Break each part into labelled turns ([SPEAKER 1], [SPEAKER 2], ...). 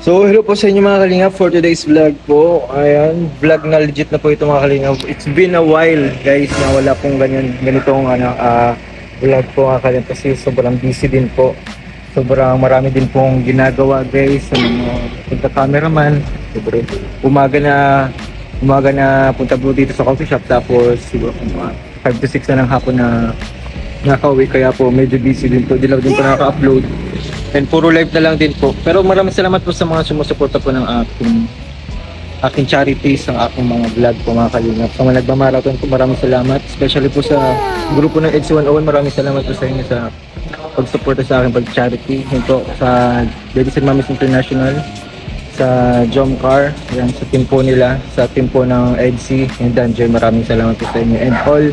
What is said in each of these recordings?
[SPEAKER 1] So, hello po sa inyo mga kalingap for today's vlog po. Ayan, vlog na legit na po ito mga kalingap. It's been a while guys na wala pong ganitong vlog po mga kalingap kasi sobrang busy din po. Sobrang marami din pong ginagawa guys sa mga pagka-cameraman. Umaga na punta po dito sa coffee shop tapos siguro 5 to 6 na ng hapon na nakauwi kaya po medyo busy din po. Di lang din po nakaka-upload. And puro live na lang din po. Pero maraming salamat po sa mga sumusuporta po ng aking charities, ang aking mga vlog po mga kalingap. Sa mga nagmamarathon po, maraming salamat. Especially po sa grupo ng EDSI 101, maraming salamat po sa inyo sa pagsuporta sa aking pag-charity. Yun po sa Ladies and Mommies International, sa Jomcar, yan, sa team po nila, sa team po ng EDSI, and Danjoy, maraming salamat po sa inyo. And all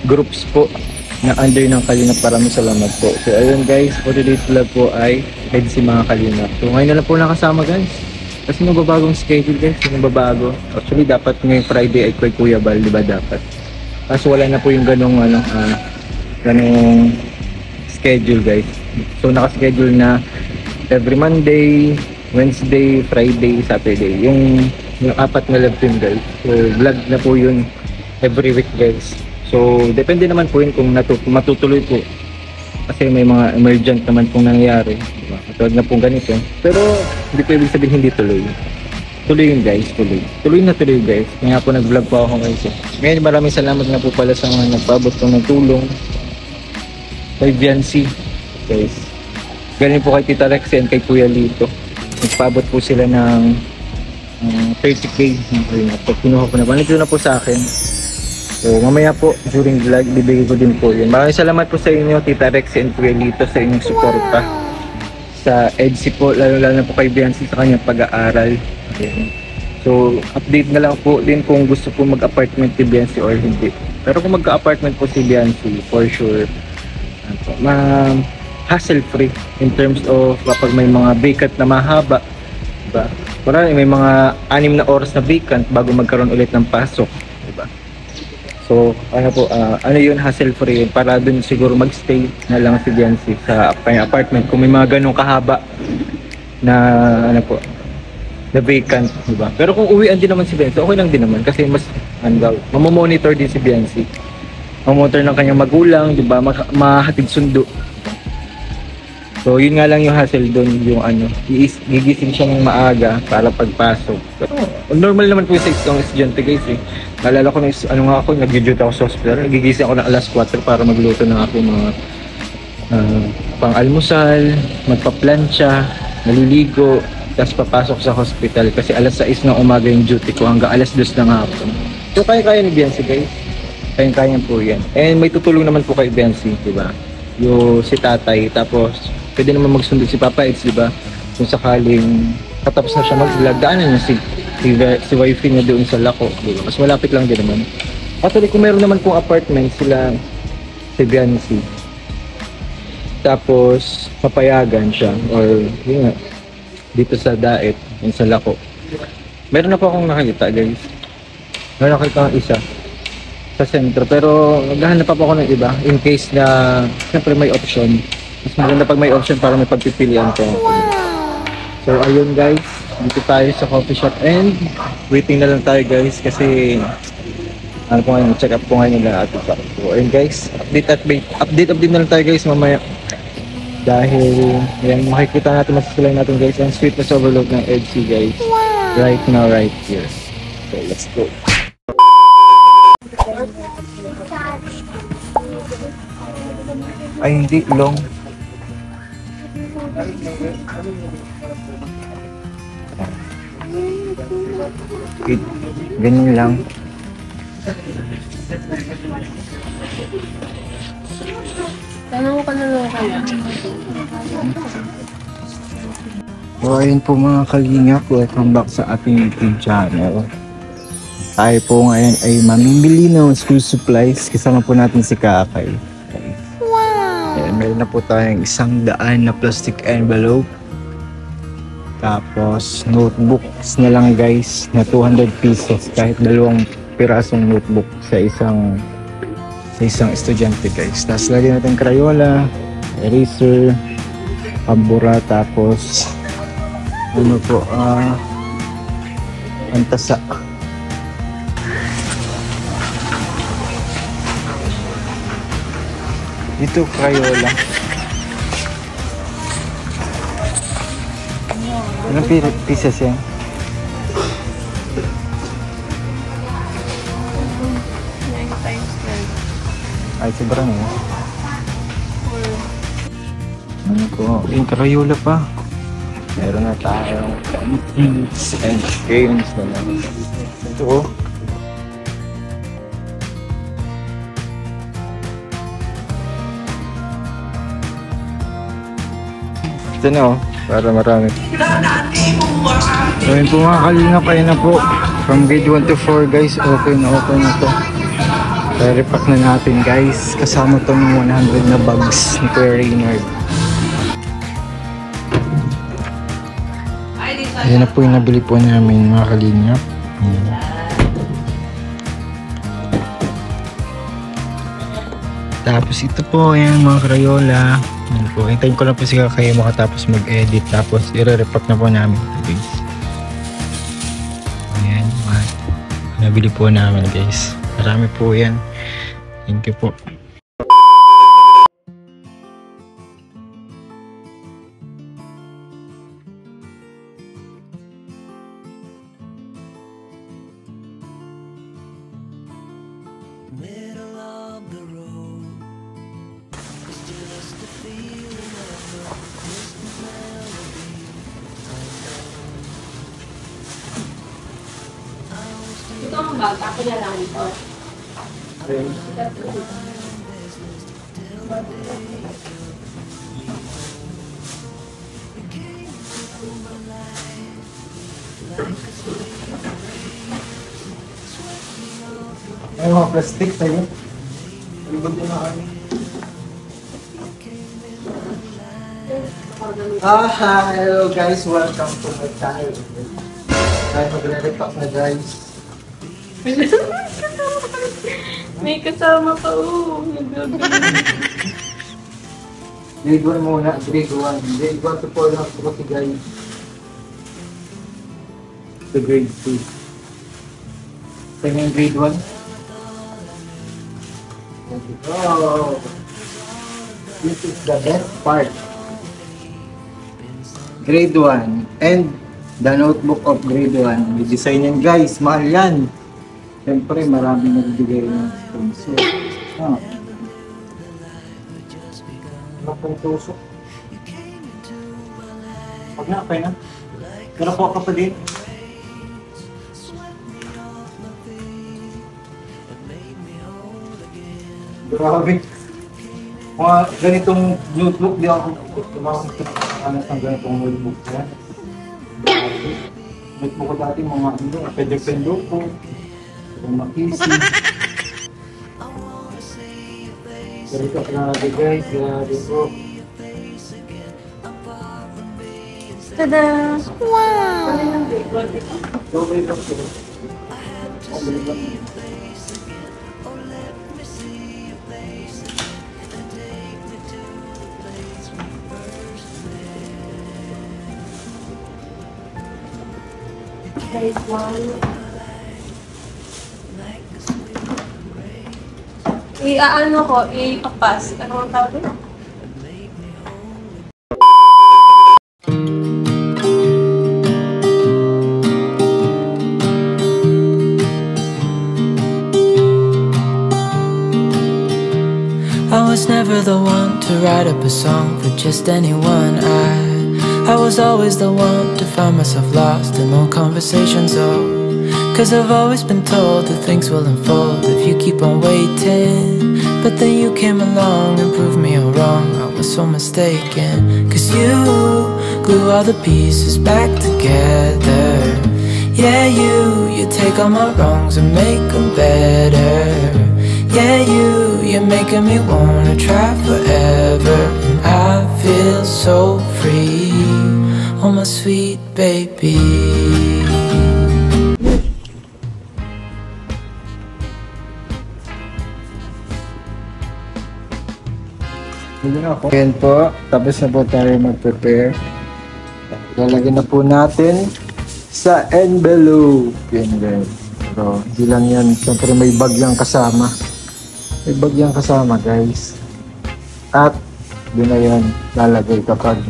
[SPEAKER 1] groups po na under ng Kalingap, maraming salamat po. So ayun guys, for today's vlog po ay EDSI mga Kalingap. So ngayon na lang po nakasama guys. Kasi nagbabagong schedule guys, nagbabago. Actually dapat ngayong Friday ay kay Kuya Bal, di ba dapat? Kaso wala na po yung ganong schedule guys. So naka-schedule na every Monday, Wednesday, Friday, Saturday. Yung 4 na live stream guys. So vlog na po yun every week guys. So, depende naman po yun kung matutuloy po. Kasi may mga emergent naman pong nangyayari. Diba? Katulad na pong ganito. Pero, hindi po ibig sabihin hindi tuloy. Tuloy yun guys, tuloy. Tuloy na tuloy guys. Kaya po nag-vlog po ako guys. Ngayon, maraming salamat na po pala sa mga nagpaabot po ng tulong. Kay Viancy, guys. Galing po kay Tita Rex and kay Kuya Lito. Nagpaabot po sila ng 30k. Pag kinuha ko na po. Nandito na po sa akin. So mamaya po during vlog bibigay ko din po yun. Maraming salamat po sa inyo Tita Rex and Kuya Lito sa inyong suporta sa EDSI po, lalo na po kay Biancy sa kanyang pag-aaral. So update na lang po din kung gusto po mag-apartment si Biancy or hindi. Pero kung magka-apartment po si Biancy, for sure hassle free in terms of kapag may mga vacant na mahaba, diba? Parang may mga 6 na oras na vacant bago magkaroon ulit ng pasok, diba? So, ano yun, hassle free yun. Para dun siguro magstay na lang si Biancy sa kanyang apartment. Kung may mga ganong kahaba na, na vacant, diba? Pero kung uwian din naman si Biancy, okay lang din naman. Kasi mas, mamomonitor din si Biancy. Mamonitor ng kanyang magulang, diba? Mahatid sundo. So, yun nga lang yung hassle dun, yung gigising siya ng maaga para pagpasok. Pero, normal naman po sa isang estudyante guys eh. Naalala ko na ako, nag-duty ako sa hospital. Nagigising ako ng alas 4 para magluto ng aking mga pang-almusal, magpa-plancha, naliligo, tapos papasok sa hospital kasi alas 6 ng umaga yung duty ko hanggang alas 2 ng hapon. So kaya-kaya ni Biancy guys. Kaya-kaya po yan. And may tutulong naman po kay Biancy, diba? Yung si tatay, tapos pwede naman magsundo si Papa Eds, diba? Kung sakaling katapos na siya mag-vlog, daanan niya si wifey niya doon sa Lako, diba? Mas malapit lang din naman. Actually, kung meron naman pong apartment sila si Biancy, tapos papayagan siya, or yun nga, dito sa Daet, yun sa Lako. Meron na po akong nakikita guys. Meron nakita ng isa sa sentro, pero naghahanap pa po ako ng iba in case na siyempre may option. Mas maganda pag may option para may pagpipilian ko. So ayun guys, dito tayo sa coffee shop and waiting na lang tayo guys kasi check up po ngayon nila at ito. So ayun guys, update na lang tayo guys mamaya. Dahil yan, makikita natin, masisilay natin guys ang sweetness overload ng EDSI guys. Right now, right here. So let's go. Ay hindi, long. Ganyan lang.
[SPEAKER 2] Tanong ko na lang kaya.
[SPEAKER 1] So ayun po mga kalingap, welcome back sa ating YouTube channel. Tayo po ngayon ay mamimili ng school supplies. Kasama po natin si Kakay. Ayan, meron na po tayong 100 na plastic envelope. Tapos notebooks na lang guys na 200 pesos. Kahit 2 pirasong notebook sa isang estudyante guys. Tapos lagyan natin Crayola, eraser, pambura, tapos ano po, antasa. Dito, Crayola. Ilang pieces yan?
[SPEAKER 2] 9 times 10.
[SPEAKER 1] Ay, sobrang eh. Ano ko? Yung Crayola pa. Meron na tayong pencils and crayons na lang. Ito oh. Ito na oh. Para marami. So yun po mga kalingap, ayun na po. From grade 1 to 4 guys, okay na to. I-repack na natin guys. Kasama tong 100 na bags ni Kuya Reynard. Ayan na po yung nabili po namin mga kalingap. Tapos ito po, ayan mga Crayola. Ayan po, hintayin ko lang po sila kayo makatapos mag-edit. Tapos i-repack na po namin ito guys. Ayan, nabili po namin guys. Marami po yan. Thank you po.
[SPEAKER 2] Ito ang bag, ako na lang ito.
[SPEAKER 1] Ay, mga plastic sa'yo. Alibag mo na kami. Hello guys, welcome to my channel. Tayo magre-repack na guys.
[SPEAKER 2] May kasama pa, oh.
[SPEAKER 1] Grade 1 muna, grade 1. Grade 1 to 4 lang po kasi guys. To grade 2. Sa yung grade 1. Oh, this is the best part. Grade 1 and the notebook of grade 1. May design yan guys, mahal yan. Siyempre maraming nagbigay ng sponsor. Ano pong tusok? Huwag na, okay na. Pero po ka pa din. Grabe. Mga ganitong notebook, di ako tumakas ng ganitong notebook yan. Notebook ko dati mga pwede-pwede ko. Kung makisi. Pero ito, grabe guys, grabe po.
[SPEAKER 2] Tada! Wow!
[SPEAKER 1] Okay lang sila.
[SPEAKER 2] Grade 1. I-ano ko, ipapas. Ano ang tawag doon?
[SPEAKER 3] I was never the one to write up a song for just anyone. I was always the one to find myself lost in long conversations. Oh, 'cause I've always been told that things will unfold if you keep on waiting. But then you came along and proved me all wrong. I was so mistaken. 'Cause you glue all the pieces back together. Yeah, you take all my wrongs and make them better. Yeah, you're making me wanna try forever. And I feel so free, oh my sweet baby.
[SPEAKER 1] Ayan po, tapos na po tayo mag-prepare. Lalagyan na po natin sa envelope. Yan guys. Pero hindi lang yan. Siyempre may bag yang kasama. May bag yang kasama guys. At doon na yan lalagay kapag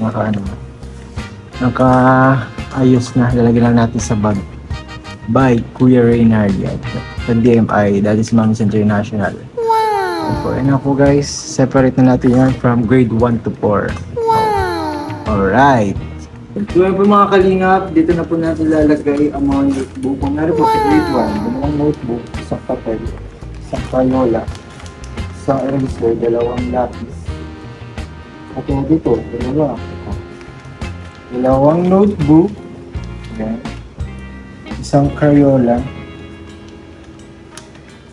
[SPEAKER 1] naka-ayos na. Lalagyan lang natin sa bag. By Kuya Reynard yan. Sa DMI. That is Moms International. Wow! Ayan na po guys. Separate na natin yan from grade 1 to 4. Wow! Alright. So yun po mga kalingap, dito na po natin lalagay ang mga notebook. Kung meron po sa grade 1, dalawang notebook, isang papel, isang crayola, isang eraser, dalawang lapis. At yung dito, dalawang notebook, okay. Isang crayola,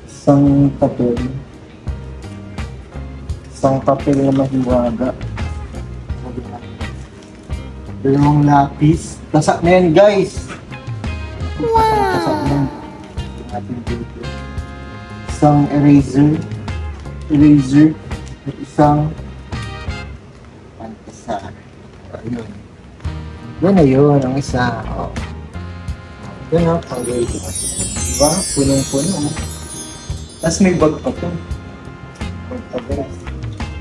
[SPEAKER 1] isang papel na mahiwaga, dalawang lapis. Tasak na yan guys. Tasak na yan. Isang eraser, at isang pantasar. Ayun. Yan na yun, ang isa. Oh. Yan na, pag-grade. Diba? Punong-puno. Tapos may bag pa to. Bag pa guys.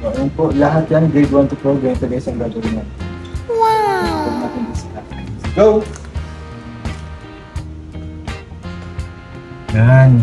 [SPEAKER 1] So, ayun po, lahat yan, grade 1 to 4, ganito guys ang gagawin yan. Go! Yan.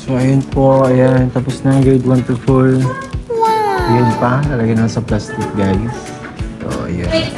[SPEAKER 1] So ayun po, ayan, tapos na ang grade 1 to 4. Wow! Ayan pa, lalagyan na sa plastic guys. So ayan.